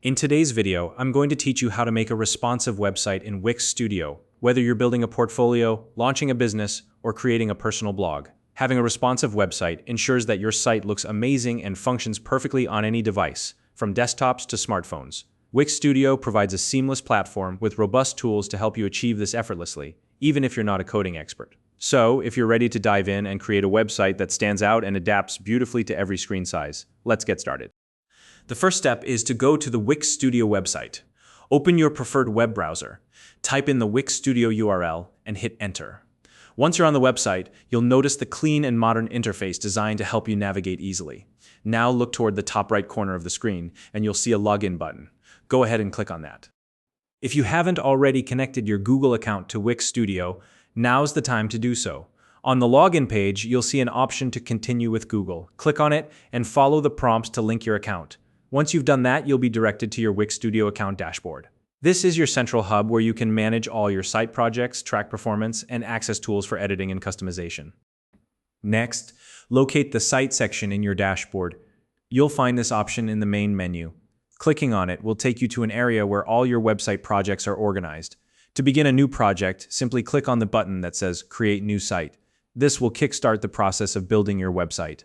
In today's video, I'm going to teach you how to make a responsive website in Wix Studio, whether you're building a portfolio, launching a business, or creating a personal blog. Having a responsive website ensures that your site looks amazing and functions perfectly on any device, from desktops to smartphones. Wix Studio provides a seamless platform with robust tools to help you achieve this effortlessly, even if you're not a coding expert. So, if you're ready to dive in and create a website that stands out and adapts beautifully to every screen size, let's get started. The first step is to go to the Wix Studio website. Open your preferred web browser, type in the Wix Studio URL, and hit enter. Once you're on the website, you'll notice the clean and modern interface designed to help you navigate easily. Now look toward the top right corner of the screen, and you'll see a login button. Go ahead and click on that. If you haven't already connected your Google account to Wix Studio, now's the time to do so. On the login page, you'll see an option to continue with Google. Click on it and follow the prompts to link your account. Once you've done that, you'll be directed to your Wix Studio account dashboard. This is your central hub where you can manage all your site projects, track performance, and access tools for editing and customization. Next, locate the Site section in your dashboard. You'll find this option in the main menu. Clicking on it will take you to an area where all your website projects are organized. To begin a new project, simply click on the button that says Create New Site. This will kickstart the process of building your website.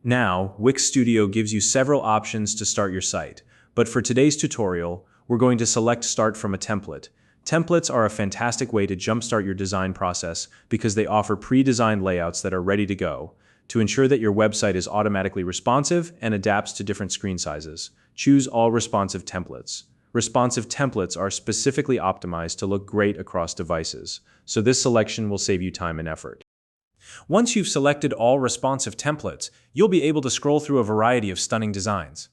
Now, Wix Studio gives you several options to start your site, but for today's tutorial, we're going to select Start from a template. Templates are a fantastic way to jumpstart your design process because they offer pre-designed layouts that are ready to go. To ensure that your website is automatically responsive and adapts to different screen sizes, choose all responsive templates. Responsive templates are specifically optimized to look great across devices, so this selection will save you time and effort. Once you've selected all responsive templates, you'll be able to scroll through a variety of stunning designs.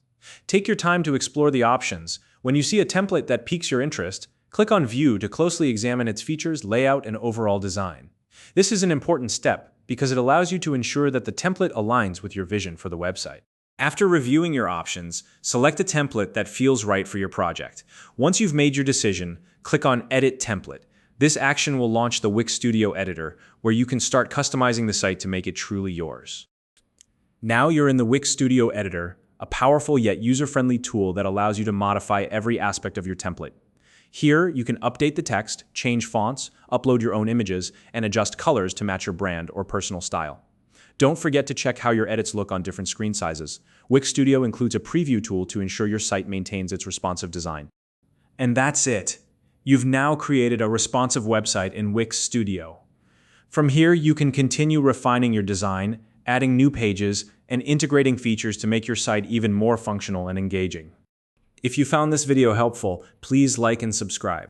Take your time to explore the options. When you see a template that piques your interest, click on View to closely examine its features, layout, and overall design. This is an important step because it allows you to ensure that the template aligns with your vision for the website. After reviewing your options, select a template that feels right for your project. Once you've made your decision, click on Edit Template. This action will launch the Wix Studio editor, where you can start customizing the site to make it truly yours. Now you're in the Wix Studio editor, a powerful yet user-friendly tool that allows you to modify every aspect of your template. Here, you can update the text, change fonts, upload your own images, and adjust colors to match your brand or personal style. Don't forget to check how your edits look on different screen sizes. Wix Studio includes a preview tool to ensure your site maintains its responsive design. And that's it. You've now created a responsive website in Wix Studio. From here, you can continue refining your design, adding new pages, and integrating features to make your site even more functional and engaging. If you found this video helpful, please like and subscribe.